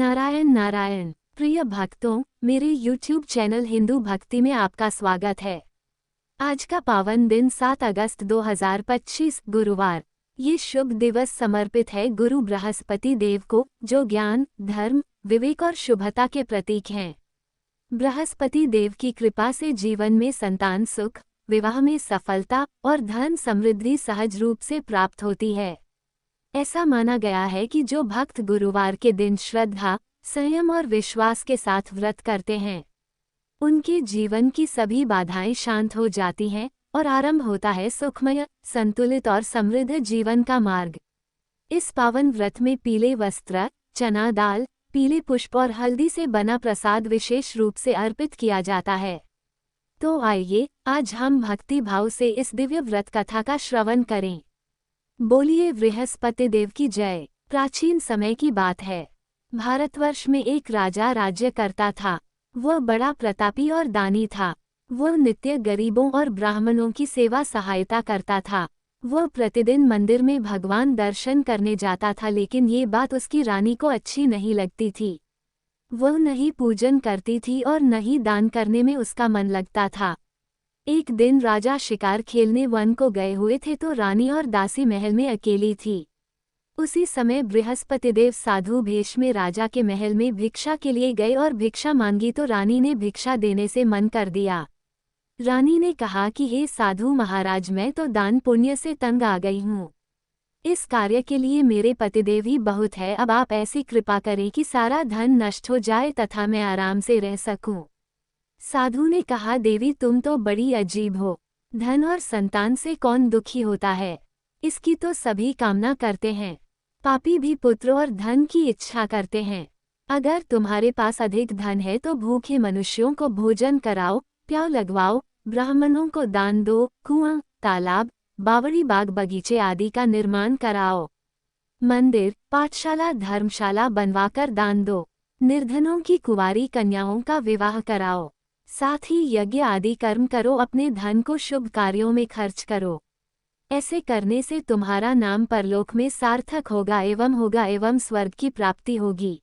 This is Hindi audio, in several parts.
नारायण नारायण। प्रिय भक्तों, मेरे YouTube चैनल हिंदू भक्ति में आपका स्वागत है। आज का पावन दिन 7 अगस्त 2025 गुरुवार। ये शुभ दिवस समर्पित है गुरु बृहस्पति देव को, जो ज्ञान, धर्म, विवेक और शुभता के प्रतीक हैं। बृहस्पति देव की कृपा से जीवन में संतान सुख, विवाह में सफलता और धन समृद्धि सहज रूप से प्राप्त होती है। ऐसा माना गया है कि जो भक्त गुरुवार के दिन श्रद्धा, संयम और विश्वास के साथ व्रत करते हैं, उनके जीवन की सभी बाधाएं शांत हो जाती हैं और आरंभ होता है सुखमय, संतुलित और समृद्ध जीवन का मार्ग। इस पावन व्रत में पीले वस्त्र, चना दाल, पीले पुष्प और हल्दी से बना प्रसाद विशेष रूप से अर्पित किया जाता है। तो आइए, आज हम भक्ति भाव से इस दिव्य व्रत कथा का श्रवण करें। बोलिए बृहस्पति देव की जय। प्राचीन समय की बात है। भारतवर्ष में एक राजा राज्य करता था। वह बड़ा प्रतापी और दानी था। वह नित्य गरीबों और ब्राह्मणों की सेवा सहायता करता था। वह प्रतिदिन मंदिर में भगवान दर्शन करने जाता था, लेकिन ये बात उसकी रानी को अच्छी नहीं लगती थी। वह न ही पूजन करती थी और न ही दान करने में उसका मन लगता था। एक दिन राजा शिकार खेलने वन को गए हुए थे तो रानी और दासी महल में अकेली थी। उसी समय बृहस्पतिदेव साधु भेष में राजा के महल में भिक्षा के लिए गए और भिक्षा मांगी तो रानी ने भिक्षा देने से मन कर दिया। रानी ने कहा कि हे साधु महाराज, मैं तो दान पुण्य से तंग आ गई हूँ। इस कार्य के लिए मेरे पतिदेव ही बहुत है। अब आप ऐसी कृपा करें कि सारा धन नष्ट हो जाए तथा मैं आराम से रह सकूं। साधु ने कहा, देवी तुम तो बड़ी अजीब हो। धन और संतान से कौन दुखी होता है? इसकी तो सभी कामना करते हैं। पापी भी पुत्र और धन की इच्छा करते हैं। अगर तुम्हारे पास अधिक धन है तो भूखे मनुष्यों को भोजन कराओ, प्याऊ लगवाओ, ब्राह्मणों को दान दो, कुआं, तालाब, बावड़ी, बाग बगीचे आदि का निर्माण कराओ। मंदिर, पाठशाला, धर्मशाला बनवाकर दान दो। निर्धनों की कुंवारी कन्याओं का विवाह कराओ। साथ ही यज्ञ आदि कर्म करो। अपने धन को शुभ कार्यों में खर्च करो। ऐसे करने से तुम्हारा नाम परलोक में सार्थक होगा एवं स्वर्ग की प्राप्ति होगी।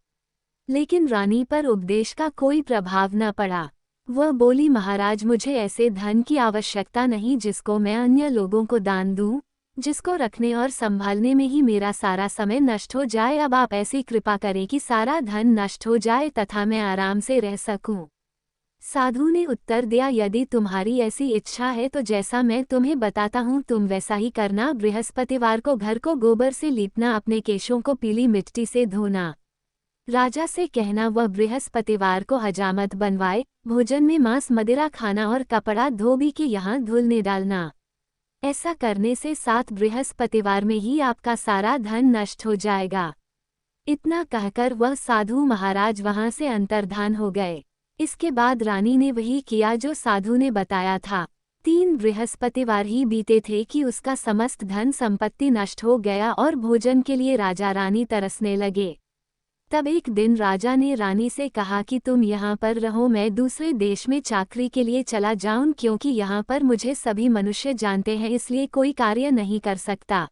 लेकिन रानी पर उपदेश का कोई प्रभाव न पड़ा। वह बोली, महाराज मुझे ऐसे धन की आवश्यकता नहीं जिसको मैं अन्य लोगों को दान दूं, जिसको रखने और संभालने में ही मेरा सारा समय नष्ट हो जाए। अब आप ऐसी कृपा करें कि सारा धन नष्ट हो जाए तथा मैं आराम से रह सकूं। साधु ने उत्तर दिया, यदि तुम्हारी ऐसी इच्छा है तो जैसा मैं तुम्हें बताता हूँ तुम वैसा ही करना। बृहस्पतिवार को घर को गोबर से लीपना, अपने केशों को पीली मिट्टी से धोना। राजा से कहना वह बृहस्पतिवार को हजामत बनवाए। भोजन में मांस मदिरा खाना और कपड़ा धोबी के यहाँ धुलने डालना। ऐसा करने से 7 बृहस्पतिवार में ही आपका सारा धन नष्ट हो जाएगा। इतना कहकर वह साधु महाराज वहां से अंतर्धान हो गए। इसके बाद रानी ने वही किया जो साधु ने बताया था। 3 बृहस्पतिवार ही बीते थे कि उसका समस्त धन संपत्ति नष्ट हो गया और भोजन के लिए राजा रानी तरसने लगे। तब एक दिन राजा ने रानी से कहा कि तुम यहाँ पर रहो, मैं दूसरे देश में चाकरी के लिए चला जाऊं, क्योंकि यहाँ पर मुझे सभी मनुष्य जानते हैं, इसलिए कोई कार्य नहीं कर सकता।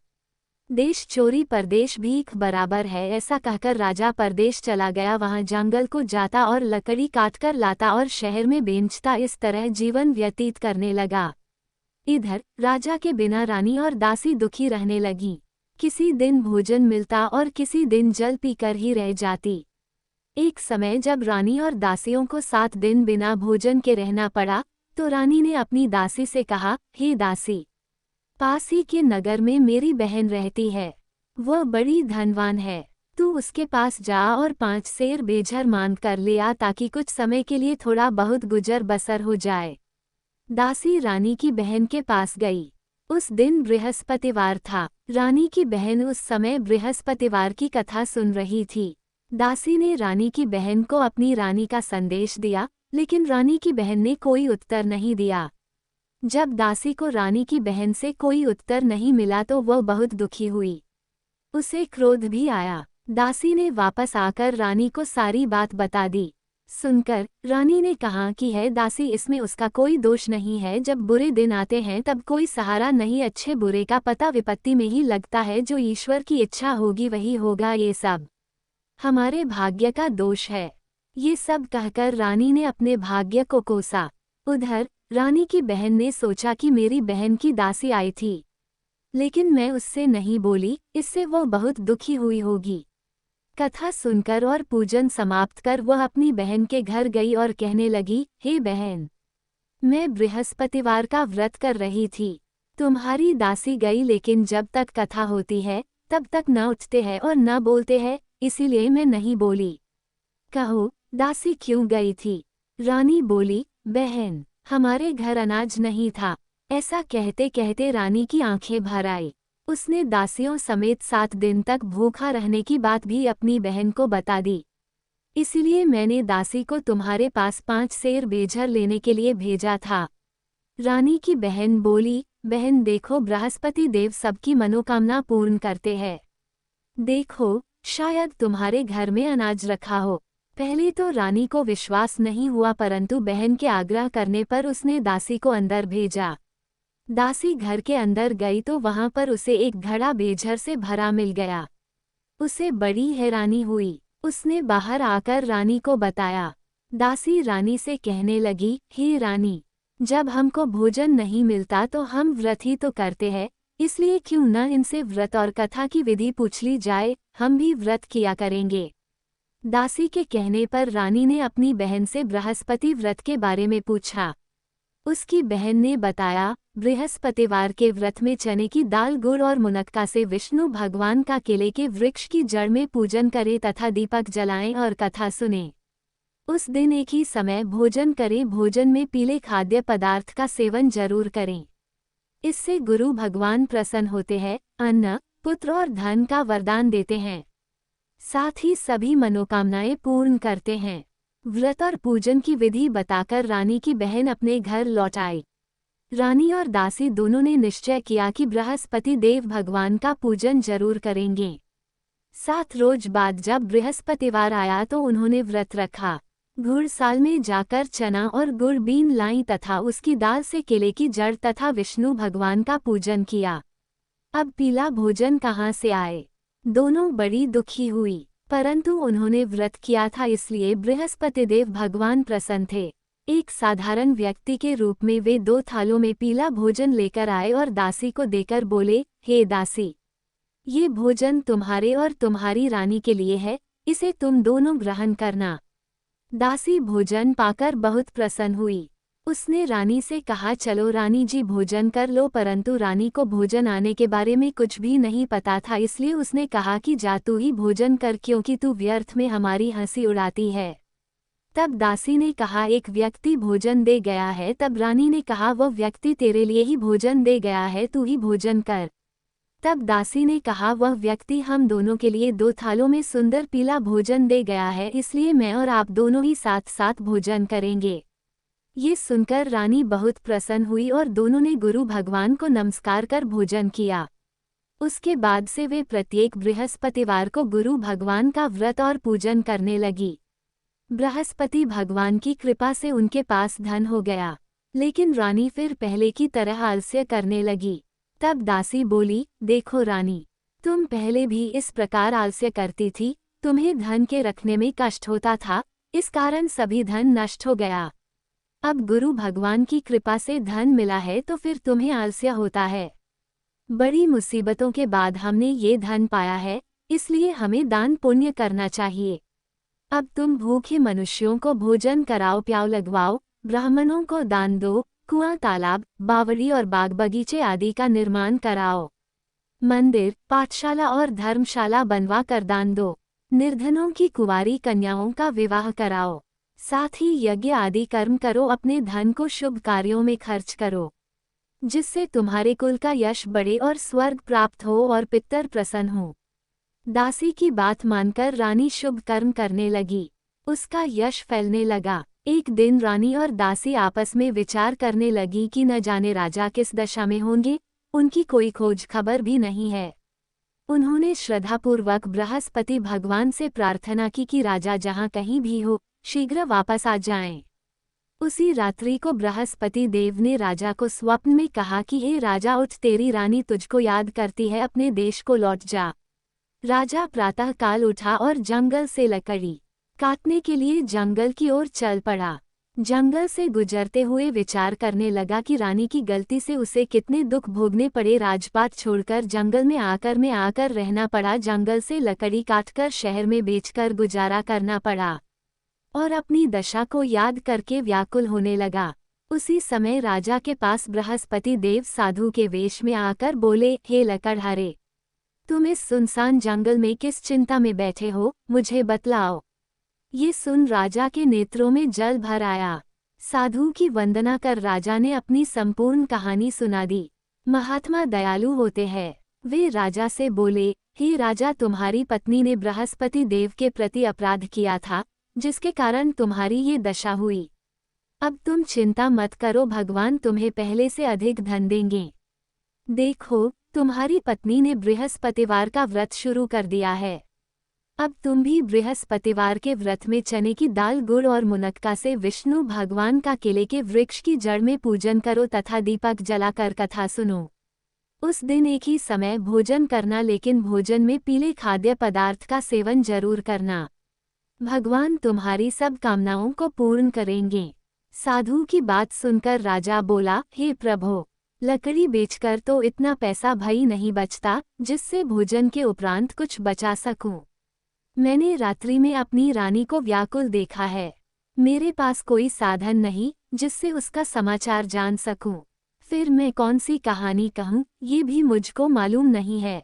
देश चोरी परदेश भीख बराबर है। ऐसा कहकर राजा परदेश चला गया। वहां जंगल को जाता और लकड़ी काटकर लाता और शहर में बेचता। इस तरह जीवन व्यतीत करने लगा। इधर राजा के बिना रानी और दासी दुखी रहने लगी। किसी दिन भोजन मिलता और किसी दिन जल पीकर ही रह जाती। एक समय जब रानी और दासियों को 7 दिन बिना भोजन के रहना पड़ा तो रानी ने अपनी दासी से कहा, हे दासी, पास ही के नगर में मेरी बहन रहती है। वह बड़ी धनवान है। तू उसके पास जा और 5 सेर बेझर मांग कर ले आ, ताकि कुछ समय के लिए थोड़ा बहुत गुजर बसर हो जाए। दासी रानी की बहन के पास गई। उस दिन बृहस्पतिवार था। रानी की बहन उस समय बृहस्पतिवार की कथा सुन रही थी। दासी ने रानी की बहन को अपनी रानी का संदेश दिया, लेकिन रानी की बहन ने कोई उत्तर नहीं दिया। जब दासी को रानी की बहन से कोई उत्तर नहीं मिला तो वह बहुत दुखी हुई। उसे क्रोध भी आया। दासी ने वापस आकर रानी को सारी बात बता दी। सुनकर रानी ने कहा कि है दासी, इसमें उसका कोई दोष नहीं है। जब बुरे दिन आते हैं तब कोई सहारा नहीं। अच्छे बुरे का पता विपत्ति में ही लगता है। जो ईश्वर की इच्छा होगी वही होगा। ये सब हमारे भाग्य का दोष है। ये सब कहकर रानी ने अपने भाग्य को कोसा। उधर रानी की बहन ने सोचा कि मेरी बहन की दासी आई थी, लेकिन मैं उससे नहीं बोली, इससे वो बहुत दुखी हुई होगी। कथा सुनकर और पूजन समाप्त कर वह अपनी बहन के घर गई और कहने लगी, हे बहन, मैं बृहस्पतिवार का व्रत कर रही थी। तुम्हारी दासी गई, लेकिन जब तक कथा होती है तब तक न उठते हैं और न बोलते हैं, इसीलिए मैं नहीं बोली। कहो, दासी क्यों गई थी? रानी बोली, बहन, हमारे घर अनाज नहीं था। ऐसा कहते कहते रानी की आंखें भर आई। उसने दासियों समेत 7 दिन तक भूखा रहने की बात भी अपनी बहन को बता दी। इसलिए मैंने दासी को तुम्हारे पास 5 सेर बेझर लेने के लिए भेजा था। रानी की बहन बोली, बहन देखो, बृहस्पति देव सबकी मनोकामना पूर्ण करते हैं। देखो, शायद तुम्हारे घर में अनाज रखा हो। पहले तो रानी को विश्वास नहीं हुआ, परंतु बहन के आग्रह करने पर उसने दासी को अंदर भेजा। दासी घर के अंदर गई तो वहां पर उसे एक घड़ा बेझर से भरा मिल गया। उसे बड़ी हैरानी हुई। उसने बाहर आकर रानी को बताया। दासी रानी से कहने लगी, हे रानी, जब हमको भोजन नहीं मिलता तो हम व्रत ही तो करते हैं, इसलिए क्यों न इनसे व्रत और कथा की विधि पूछ ली जाए, हम भी व्रत किया करेंगे। दासी के कहने पर रानी ने अपनी बहन से बृहस्पति व्रत के बारे में पूछा। उसकी बहन ने बताया, बृहस्पतिवार के व्रत में चने की दाल, गुड़ और मुनक्का से विष्णु भगवान का केले के वृक्ष की जड़ में पूजन करें तथा दीपक जलाएं और कथा सुनें। उस दिन एक ही समय भोजन करें। भोजन में पीले खाद्य पदार्थ का सेवन जरूर करें। इससे गुरु भगवान प्रसन्न होते हैं, अन्न, पुत्र और धन का वरदान देते हैं, साथ ही सभी मनोकामनाएं पूर्ण करते हैं। व्रत और पूजन की विधि बताकर रानी की बहन अपने घर लौट आई। रानी और दासी दोनों ने निश्चय किया कि बृहस्पति देव भगवान का पूजन जरूर करेंगे। 7 रोज बाद जब बृहस्पतिवार आया तो उन्होंने व्रत रखा। घुड़साल में जाकर चना और गुड़ बीन लाई तथा उसकी दाल से केले की जड़ तथा विष्णु भगवान का पूजन किया। अब पीला भोजन कहाँ से आए? दोनों बड़ी दुखी हुई, परंतु उन्होंने व्रत किया था, इसलिए बृहस्पतिदेव भगवान प्रसन्न थे। एक साधारण व्यक्ति के रूप में वे 2 थालों में पीला भोजन लेकर आए और दासी को देकर बोले, हे दासी, ये भोजन तुम्हारे और तुम्हारी रानी के लिए है, इसे तुम दोनों ग्रहण करना। दासी भोजन पाकर बहुत प्रसन्न हुई। उसने रानी से कहा, चलो रानी जी भोजन कर लो, परंतु रानी को भोजन आने के बारे में कुछ भी नहीं पता था, इसलिए उसने कहा कि जा तू ही भोजन कर, क्योंकि तू व्यर्थ में हमारी हंसी उड़ाती है। तब दासी ने कहा, एक व्यक्ति भोजन दे गया है। तब रानी ने कहा, वह व्यक्ति तेरे लिए ही भोजन दे गया है, तू ही भोजन कर। तब दासी ने कहा, वह व्यक्ति हम दोनों के लिए 2 थालों में सुंदर पीला भोजन दे गया है, इसलिए मैं और आप दोनों ही साथ साथ भोजन करेंगे। ये सुनकर रानी बहुत प्रसन्न हुई और दोनों ने गुरु भगवान को नमस्कार कर भोजन किया। उसके बाद से वे प्रत्येक बृहस्पतिवार को गुरु भगवान का व्रत और पूजन करने लगी। बृहस्पति भगवान की कृपा से उनके पास धन हो गया, लेकिन रानी फिर पहले की तरह आलस्य करने लगी। तब दासी बोली, देखो रानी, तुम पहले भी इस प्रकार आलस्य करती थी, तुम्हें धन के रखने में कष्ट होता था, इस कारण सभी धन नष्ट हो गया। अब गुरु भगवान की कृपा से धन मिला है तो फिर तुम्हें आलस्य होता है। बड़ी मुसीबतों के बाद हमने ये धन पाया है, इसलिए हमें दान पुण्य करना चाहिए। अब तुम भूखे मनुष्यों को भोजन कराओ, प्याव लगवाओ, ब्राह्मणों को दान दो, कुआं, तालाब, बावड़ी और बाग बगीचे आदि का निर्माण कराओ, मंदिर, पाठशाला और धर्मशाला बनवा कर दान दो, निर्धनों की कुंवारी कन्याओं का विवाह कराओ, साथ ही यज्ञ आदि कर्म करो, अपने धन को शुभ कार्यों में खर्च करो, जिससे तुम्हारे कुल का यश बढ़े और स्वर्ग प्राप्त हो और पितर प्रसन्न हो। दासी की बात मानकर रानी शुभ कर्म करने लगी। उसका यश फैलने लगा। एक दिन रानी और दासी आपस में विचार करने लगी कि न जाने राजा किस दशा में होंगे, उनकी कोई खोज खबर भी नहीं है। उन्होंने श्रद्धापूर्वक बृहस्पति भगवान से प्रार्थना की कि राजा जहाँ कहीं भी हो, शीघ्र वापस आ जाएं। उसी रात्रि को बृहस्पति देव ने राजा को स्वप्न में कहा कि हे राजा, उठ, तेरी रानी तुझको याद करती है, अपने देश को लौट जा। राजा प्रातःकाल उठा और जंगल से लकड़ी काटने के लिए जंगल की ओर चल पड़ा। जंगल से गुजरते हुए विचार करने लगा कि रानी की गलती से उसे कितने दुख भोगने पड़े। राजपाट छोड़कर जंगल में आकर रहना पड़ा। जंगल से लकड़ी काटकर शहर में बेचकर गुजारा करना पड़ा और अपनी दशा को याद करके व्याकुल होने लगा। उसी समय राजा के पास बृहस्पति देव साधु के वेश में आकर बोले, हे लकड़हारे, तुम इस सुनसान जंगल में किस चिंता में बैठे हो, मुझे बतलाओ। ये सुन राजा के नेत्रों में जल भर आया। साधु की वंदना कर राजा ने अपनी संपूर्ण कहानी सुना दी। महात्मा दयालु होते हैं। वे राजा से बोले, हे राजा, तुम्हारी पत्नी ने बृहस्पति देव के प्रति अपराध किया था, जिसके कारण तुम्हारी ये दशा हुई। अब तुम चिंता मत करो, भगवान तुम्हें पहले से अधिक धन देंगे। देखो, तुम्हारी पत्नी ने बृहस्पतिवार का व्रत शुरू कर दिया है। अब तुम भी बृहस्पतिवार के व्रत में चने की दाल, गुड़ और मुनक्का से विष्णु भगवान का केले के वृक्ष की जड़ में पूजन करो तथा दीपक जलाकर कथा सुनो। उस दिन एक ही समय भोजन करना, लेकिन भोजन में पीले खाद्य पदार्थ का सेवन जरूर करना। भगवान तुम्हारी सब कामनाओं को पूर्ण करेंगे। साधु की बात सुनकर राजा बोला, हे प्रभु, लकड़ी बेचकर तो इतना पैसा भई नहीं बचता जिससे भोजन के उपरांत कुछ बचा सकूं। मैंने रात्रि में अपनी रानी को व्याकुल देखा है। मेरे पास कोई साधन नहीं जिससे उसका समाचार जान सकूं। फिर मैं कौन सी कहानी कहूं, ये भी मुझको मालूम नहीं है।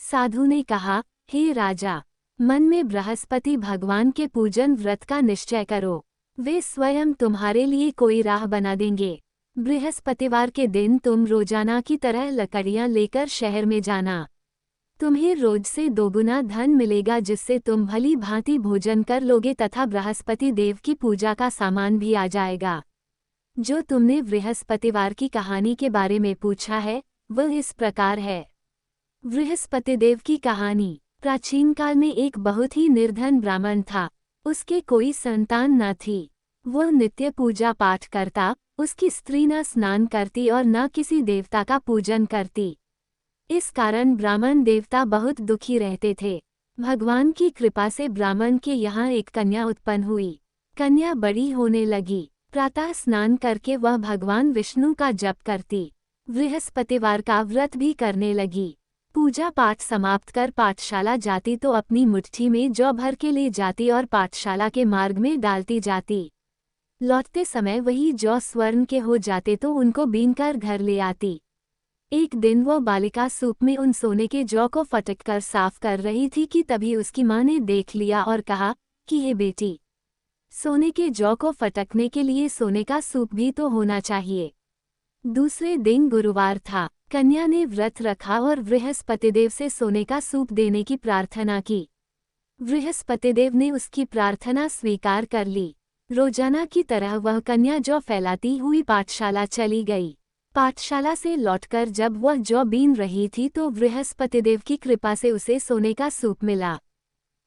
साधु ने कहा, हे राजा, मन में बृहस्पति भगवान के पूजन व्रत का निश्चय करो। वे स्वयं तुम्हारे लिए कोई राह बना देंगे। बृहस्पतिवार के दिन तुम रोजाना की तरह लकड़ियां लेकर शहर में जाना। तुम्हें रोज से दोगुना धन मिलेगा, जिससे तुम भली भांति भोजन कर लोगे तथा बृहस्पति देव की पूजा का सामान भी आ जाएगा। जो तुमने बृहस्पतिवार की कहानी के बारे में पूछा है, वह इस प्रकार है। बृहस्पति देव की कहानी। प्राचीन काल में एक बहुत ही निर्धन ब्राह्मण था। उसके कोई संतान न थी। वह नित्य पूजा पाठ करता। उसकी स्त्री न स्नान करती और न किसी देवता का पूजन करती। इस कारण ब्राह्मण देवता बहुत दुखी रहते थे। भगवान की कृपा से ब्राह्मण के यहाँ एक कन्या उत्पन्न हुई। कन्या बड़ी होने लगी। प्रातः स्नान करके वह भगवान विष्णु का जप करती। बृहस्पतिवार का व्रत भी करने लगी। पूजा पाठ समाप्त कर पाठशाला जाती तो अपनी मुट्ठी में जौ भर के ले जाती और पाठशाला के मार्ग में डालती जाती। लौटते समय वही जौ स्वर्ण के हो जाते तो उनको बीनकर घर ले आती। एक दिन वह बालिका सूप में उन सोने के जौ को फटककर साफ कर रही थी कि तभी उसकी माँ ने देख लिया और कहा कि हे बेटी, सोने के जौ को फटकने के लिए सोने का सूप भी तो होना चाहिए। दूसरे दिन गुरुवार था। कन्या ने व्रत रखा और बृहस्पतिदेव से सोने का सूप देने की प्रार्थना की। बृहस्पतिदेव ने उसकी प्रार्थना स्वीकार कर ली। रोजाना की तरह वह कन्या जौ फैलाती हुई पाठशाला चली गई। पाठशाला से लौटकर जब वह जौ बीन रही थी तो बृहस्पतिदेव की कृपा से उसे सोने का सूप मिला।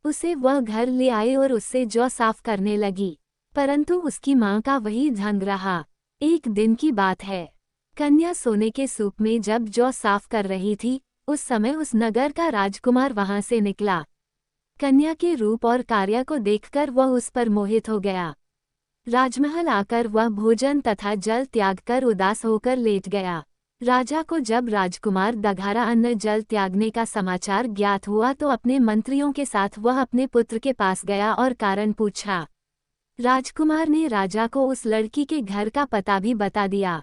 उसे वह घर ले आए और उससे जौ साफ करने लगी, परंतु उसकी माँ का वही ढंग रहा। एक दिन की बात है। कन्या सोने के सूप में जब जौ साफ कर रही थी, उस समय उस नगर का राजकुमार वहां से निकला। कन्या के रूप और कार्य को देखकर वह उस पर मोहित हो गया। राजमहल आकर वह भोजन तथा जल त्याग कर उदास होकर लेट गया। राजा को जब राजकुमार दघारा अन्न जल त्यागने का समाचार ज्ञात हुआ तो अपने मंत्रियों के साथ वह अपने पुत्र के पास गया और कारण पूछा। राजकुमार ने राजा को उस लड़की के घर का पता भी बता दिया।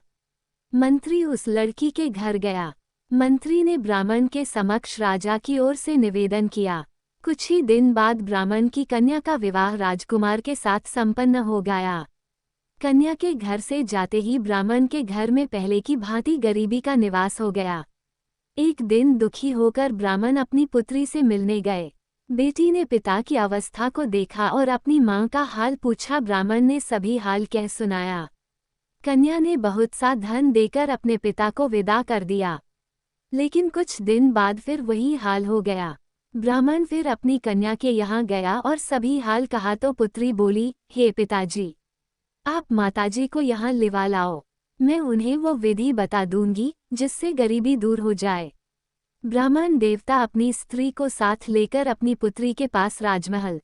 मंत्री उस लड़की के घर गया। मंत्री ने ब्राह्मण के समक्ष राजा की ओर से निवेदन किया। कुछ ही दिन बाद ब्राह्मण की कन्या का विवाह राजकुमार के साथ संपन्न हो गया। कन्या के घर से जाते ही ब्राह्मण के घर में पहले की भांति गरीबी का निवास हो गया। एक दिन दुखी होकर ब्राह्मण अपनी पुत्री से मिलने गए। बेटी ने पिता की अवस्था को देखा और अपनी मां का हाल पूछा। ब्राह्मण ने सभी हाल कह सुनाया। कन्या ने बहुत सा धन देकर अपने पिता को विदा कर दिया, लेकिन कुछ दिन बाद फिर वही हाल हो गया। ब्राह्मण फिर अपनी कन्या के यहाँ गया और सभी हाल कहा तो पुत्री बोली, हे पिताजी, आप माताजी को यहाँ लिवा लाओ, मैं उन्हें वो विधि बता दूंगी जिससे गरीबी दूर हो जाए। ब्राह्मण देवता अपनी स्त्री को साथ लेकर अपनी पुत्री के पास राजमहल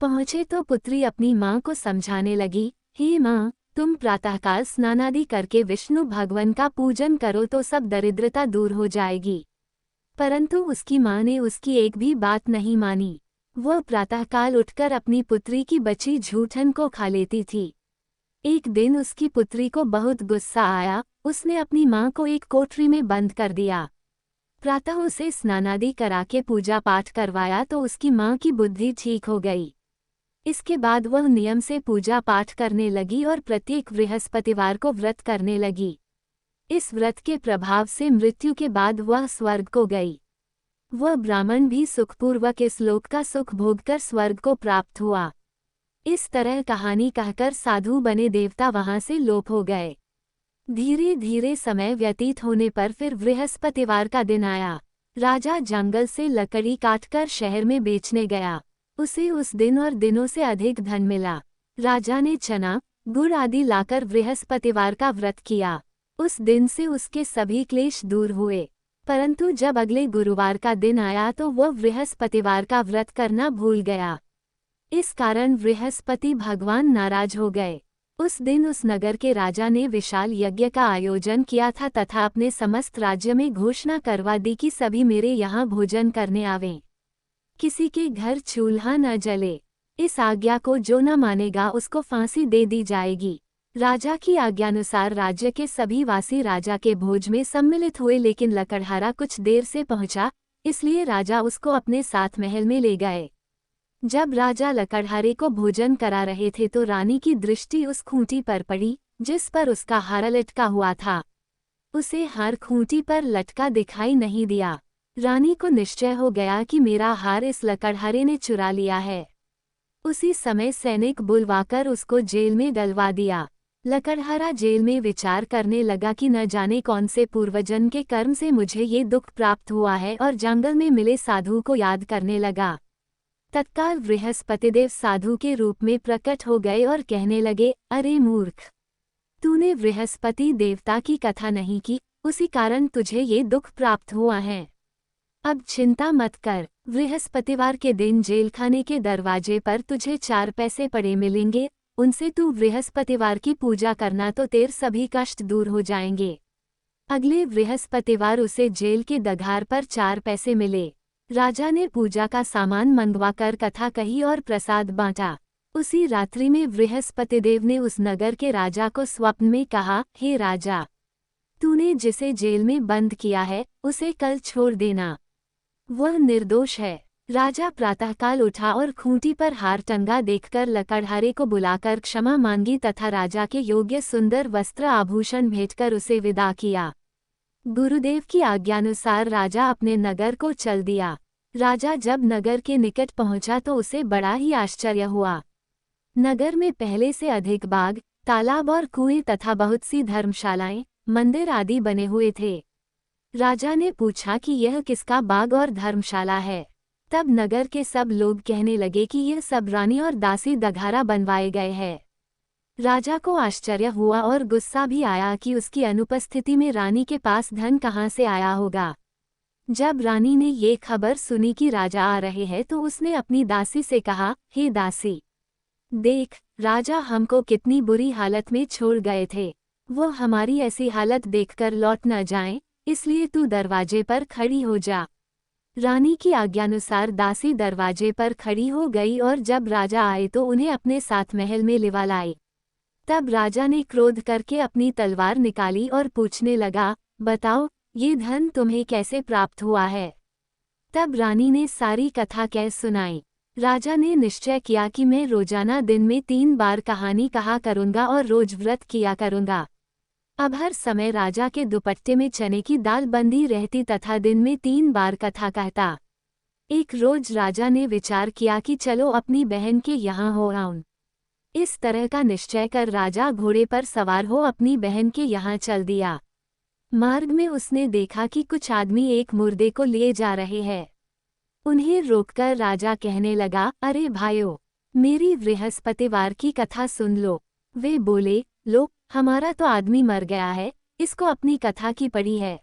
पहुंचे तो पुत्री अपनी माँ को समझाने लगी, हे माँ, तुम प्रातःकाल स्नानादि करके विष्णु भगवान का पूजन करो तो सब दरिद्रता दूर हो जाएगी। परंतु उसकी माँ ने उसकी एक भी बात नहीं मानी। वह प्रातःकाल उठकर अपनी पुत्री की बची झूठन को खा लेती थी। एक दिन उसकी पुत्री को बहुत गुस्सा आया, उसने अपनी माँ को एक कोठरी में बंद कर दिया। प्रातः उसे स्नानादि करा के पूजा पाठ करवाया तो उसकी माँ की बुद्धि ठीक हो गई। इसके बाद वह नियम से पूजा पाठ करने लगी और प्रत्येक बृहस्पतिवार को व्रत करने लगी। इस व्रत के प्रभाव से मृत्यु के बाद वह स्वर्ग को गई। वह ब्राह्मण भी सुखपूर्वक इस लोक का सुख भोगकर स्वर्ग को प्राप्त हुआ। इस तरह कहानी कहकर साधु बने देवता वहां से लोप हो गए। धीरे धीरे समय व्यतीत होने पर फिर बृहस्पतिवार का दिन आया। राजा जंगल से लकड़ी काटकर शहर में बेचने गया। उसे उस दिन और दिनों से अधिक धन मिला। राजा ने चना, गुड़ आदि लाकर बृहस्पतिवार का व्रत किया। उस दिन से उसके सभी क्लेश दूर हुए। परंतु जब अगले गुरुवार का दिन आया तो वह बृहस्पतिवार का व्रत करना भूल गया। इस कारण बृहस्पति भगवान नाराज हो गए। उस दिन उस नगर के राजा ने विशाल यज्ञ का आयोजन किया था तथा अपने समस्त राज्य में घोषणा करवा दी कि सभी मेरे यहाँ भोजन करने आवें। किसी के घर चूल्हा न जले। इस आज्ञा को जो न मानेगा उसको फांसी दे दी जाएगी। राजा की आज्ञानुसार राज्य के सभी वासी राजा के भोज में सम्मिलित हुए, लेकिन लकड़हारा कुछ देर से पहुंचा, इसलिए राजा उसको अपने साथ महल में ले गए। जब राजा लकड़हारे को भोजन करा रहे थे तो रानी की दृष्टि उस खूंटी पर पड़ी जिस पर उसका हार लटका हुआ था। उसे हार खूंटी पर लटका दिखाई नहीं दिया। रानी को निश्चय हो गया कि मेरा हार इस लकड़हारे ने चुरा लिया है। उसी समय सैनिक बुलवाकर उसको जेल में डलवा दिया। लकड़हारा जेल में विचार करने लगा कि न जाने कौन से पूर्वजन्म के कर्म से मुझे ये दुख प्राप्त हुआ है, और जंगल में मिले साधु को याद करने लगा। तत्काल बृहस्पतिदेव साधु के रूप में प्रकट हो गए और कहने लगे, अरे मूर्ख, तूने बृहस्पति देवता की कथा नहीं की, उसी कारण तुझे ये दुख प्राप्त हुआ है। अब चिंता मत कर, बृहस्पतिवार के दिन जेलखाने के दरवाजे पर तुझे 4 पैसे पड़े मिलेंगे, उनसे तू बृहस्पतिवार की पूजा करना तो तेरे सभी कष्ट दूर हो जाएंगे। अगले बृहस्पतिवार उसे जेल के दगार पर 4 पैसे मिले। राजा ने पूजा का सामान मंगवाकर कथा कही और प्रसाद बांटा। उसी रात्रि में बृहस्पतिदेव ने उस नगर के राजा को स्वप्न में कहा, हे राजा, तूने जिसे जेल में बंद किया है उसे कल छोड़ देना, वह निर्दोष है। राजा प्रातःकाल उठा और खूंटी पर हार टंगा देखकर लकड़हारे को बुलाकर क्षमा मांगी तथा राजा के योग्य सुंदर वस्त्र आभूषण भेंटकर उसे विदा किया। गुरुदेव की आज्ञानुसार राजा अपने नगर को चल दिया। राजा जब नगर के निकट पहुंचा तो उसे बड़ा ही आश्चर्य हुआ। नगर में पहले से अधिक बाग, तालाब और कुएं तथा बहुत सी धर्मशालाएं, मंदिर आदि बने हुए थे। राजा ने पूछा कि यह किसका बाग और धर्मशाला है। तब नगर के सब लोग कहने लगे कि यह सब रानी और दासी दघारा बनवाए गए हैं। राजा को आश्चर्य हुआ और गुस्सा भी आया कि उसकी अनुपस्थिति में रानी के पास धन कहाँ से आया होगा। जब रानी ने ये खबर सुनी कि राजा आ रहे हैं तो उसने अपनी दासी से कहा, हे दासी, देख, राजा हमको कितनी बुरी हालत में छोड़ गए थे। वो हमारी ऐसी हालत देखकर लौट न जाएं, इसलिए तू दरवाजे पर खड़ी हो जा। रानी की आज्ञानुसार दासी दरवाजे पर खड़ी हो गई और जब राजा आए तो उन्हें अपने साथ महल में लिवा लाई। तब राजा ने क्रोध करके अपनी तलवार निकाली और पूछने लगा, बताओ, ये धन तुम्हें कैसे प्राप्त हुआ है। तब रानी ने सारी कथा कह सुनाई। राजा ने निश्चय किया कि मैं रोजाना दिन में 3 बार कहानी कहा करूंगा और रोज व्रत किया करूंगा। अब हर समय राजा के दुपट्टे में चने की दाल बंधी रहती तथा दिन में 3 बार कथा कहता। एक रोज राजा ने विचार किया कि चलो अपनी बहन के यहाँ हो आऊं। इस तरह का निश्चय कर राजा घोड़े पर सवार हो अपनी बहन के यहाँ चल दिया। मार्ग में उसने देखा कि कुछ आदमी एक मुर्दे को लिए जा रहे हैं। उन्हें रोककर राजा कहने लगा, अरे भाइयों, मेरी बृहस्पतिवार की कथा सुन लो। वे बोले, लो, हमारा तो आदमी मर गया है, इसको अपनी कथा की पड़ी है।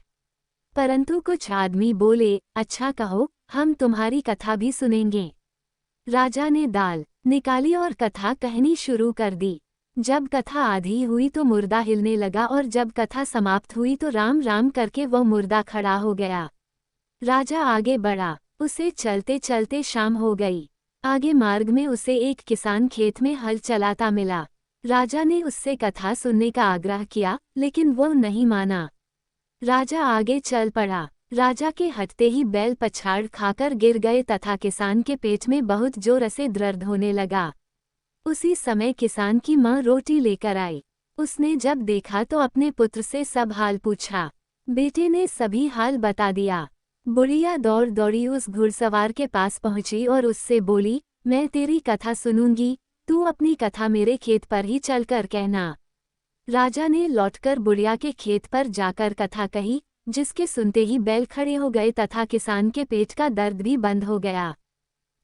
परंतु कुछ आदमी बोले, अच्छा कहो, हम तुम्हारी कथा भी सुनेंगे। राजा ने दाल निकाली और कथा कहनी शुरू कर दी। जब कथा आधी हुई तो मुर्दा हिलने लगा और जब कथा समाप्त हुई तो राम राम करके वह मुर्दा खड़ा हो गया। राजा आगे बढ़ा, उसे चलते चलते शाम हो गई। आगे मार्ग में उसे एक किसान खेत में हल चलाता मिला। राजा ने उससे कथा सुनने का आग्रह किया, लेकिन वह नहीं माना। राजा आगे चल पड़ा। राजा के हटते ही बैल पछाड़ खाकर गिर गए तथा किसान के पेट में बहुत जोर से दर्द होने लगा। उसी समय किसान की माँ रोटी लेकर आई। उसने जब देखा तो अपने पुत्र से सब हाल पूछा। बेटे ने सभी हाल बता दिया। बुढ़िया दौड़ दौड़ी उस घुड़सवार के पास पहुंची और उससे बोली, मैं तेरी कथा सुनूंगी, तू अपनी कथा मेरे खेत पर ही चलकर कहना। राजा ने लौटकर बुढ़िया के खेत पर जाकर कथा कही, जिसके सुनते ही बैल खड़े हो गए तथा किसान के पेट का दर्द भी बंद हो गया।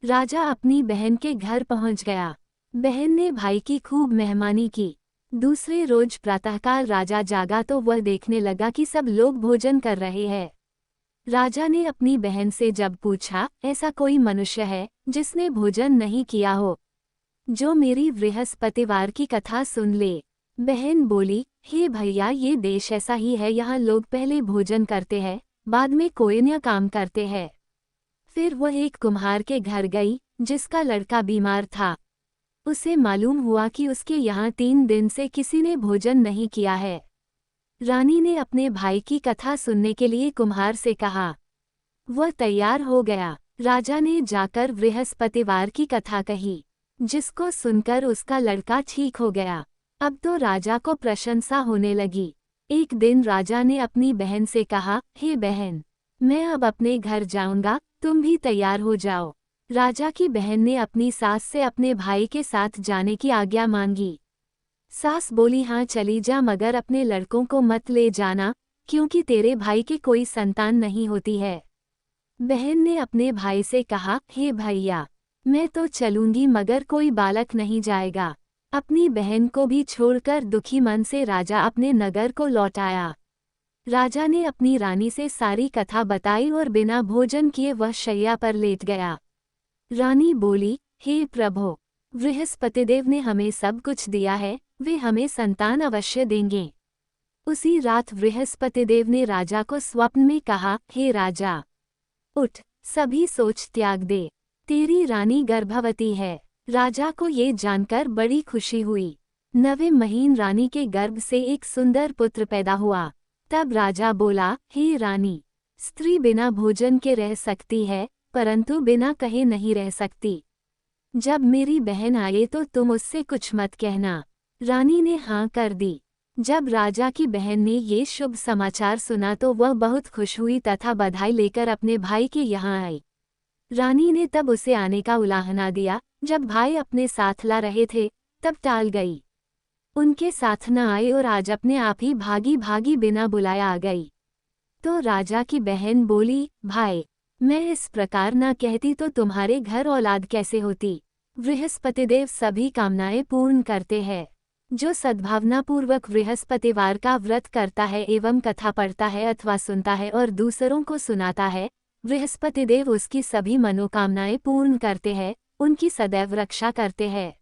राजा अपनी बहन के घर पहुंच गया। बहन ने भाई की खूब मेहमानी की। दूसरे रोज प्रातःकाल राजा जागा तो वह देखने लगा कि सब लोग भोजन कर रहे हैं। राजा ने अपनी बहन से जब पूछा, ऐसा कोई मनुष्य है जिसने भोजन नहीं किया हो, जो मेरी बृहस्पतिवार की कथा सुन ले। बहन बोली, हे भैया, ये देश ऐसा ही है, यहाँ लोग पहले भोजन करते हैं, बाद में कोई अन्य काम करते हैं। फिर वह एक कुम्हार के घर गई, जिसका लड़का बीमार था। उसे मालूम हुआ कि उसके यहाँ 3 दिन से किसी ने भोजन नहीं किया है। रानी ने अपने भाई की कथा सुनने के लिए कुम्हार से कहा। वह तैयार हो गया। राजा ने जाकर बृहस्पतिवार की कथा कही, जिसको सुनकर उसका लड़का ठीक हो गया। अब तो राजा को प्रशंसा होने लगी। एक दिन राजा ने अपनी बहन से कहा, हे बहन, मैं अब अपने घर जाऊंगा, तुम भी तैयार हो जाओ। राजा की बहन ने अपनी सास से अपने भाई के साथ जाने की आज्ञा मांगी। सास बोली, हाँ चली जा, मगर अपने लड़कों को मत ले जाना, क्योंकि तेरे भाई के कोई संतान नहीं होती है। बहन ने अपने भाई से कहा, हे भैया, मैं तो चलूंगी मगर कोई बालक नहीं जाएगा। अपनी बहन को भी छोड़कर दुखी मन से राजा अपने नगर को लौट आया। राजा ने अपनी रानी से सारी कथा बताई और बिना भोजन किए वह शैया पर लेट गया। रानी बोली, हे प्रभु, बृहस्पतिदेव ने हमें सब कुछ दिया है, वे हमें संतान अवश्य देंगे। उसी रात बृहस्पतिदेव ने राजा को स्वप्न में कहा, हे राजा, उठ, सभी सोच त्याग दे, तेरी रानी गर्भवती है। राजा को ये जानकर बड़ी खुशी हुई। 9वें महीने रानी के गर्भ से एक सुंदर पुत्र पैदा हुआ। तब राजा बोला, हे रानी, स्त्री बिना भोजन के रह सकती है, परंतु बिना कहे नहीं रह सकती। जब मेरी बहन आए तो तुम उससे कुछ मत कहना। रानी ने हाँ कर दी। जब राजा की बहन ने ये शुभ समाचार सुना तो वह बहुत खुश हुई तथा बधाई लेकर अपने भाई के यहाँ आई। रानी ने तब उसे आने का उलाहना दिया। जब भाई अपने साथ ला रहे थे तब टाल गई। उनके साथ न आए और आज अपने आप ही भागी भागी बिना बुलाया आ गई। तो राजा की बहन बोली, भाई, मैं इस प्रकार न कहती तो तुम्हारे घर औलाद कैसे होती। बृहस्पतिदेव सभी कामनाएं पूर्ण करते हैं। जो सद्भावनापूर्वक बृहस्पतिवार का व्रत करता है एवं कथा पढ़ता है अथवा सुनता है और दूसरों को सुनाता है, बृहस्पतिदेव उसकी सभी मनोकामनाएं पूर्ण करते हैं, उनकी सदैव रक्षा करते हैं।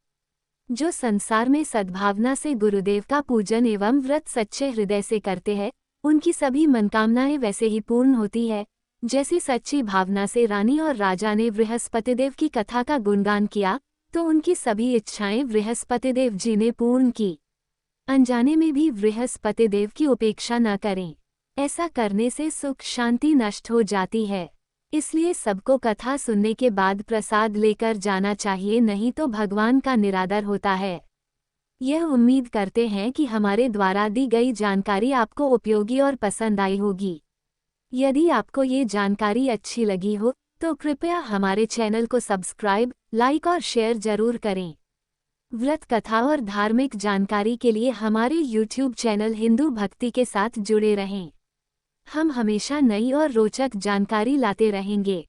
जो संसार में सद्भावना से गुरुदेव का पूजन एवं व्रत सच्चे हृदय से करते हैं, उनकी सभी मनोकामनाएं वैसे ही पूर्ण होती है, जैसी सच्ची भावना से रानी और राजा ने बृहस्पतिदेव की कथा का गुणगान किया तो उनकी सभी इच्छाएं बृहस्पतिदेव जी ने पूर्ण की। अनजाने में भी बृहस्पतिदेव की उपेक्षा न करें, ऐसा करने से सुख शांति नष्ट हो जाती है। इसलिए सबको कथा सुनने के बाद प्रसाद लेकर जाना चाहिए, नहीं तो भगवान का निरादर होता है। यह उम्मीद करते हैं कि हमारे द्वारा दी गई जानकारी आपको उपयोगी और पसंद आई होगी। यदि आपको ये जानकारी अच्छी लगी हो तो कृपया हमारे चैनल को सब्सक्राइब, लाइक और शेयर जरूर करें। व्रत कथा और धार्मिक जानकारी के लिए हमारे YouTube चैनल हिंदू भक्ति के साथ जुड़े रहें। हम हमेशा नई और रोचक जानकारी लाते रहेंगे।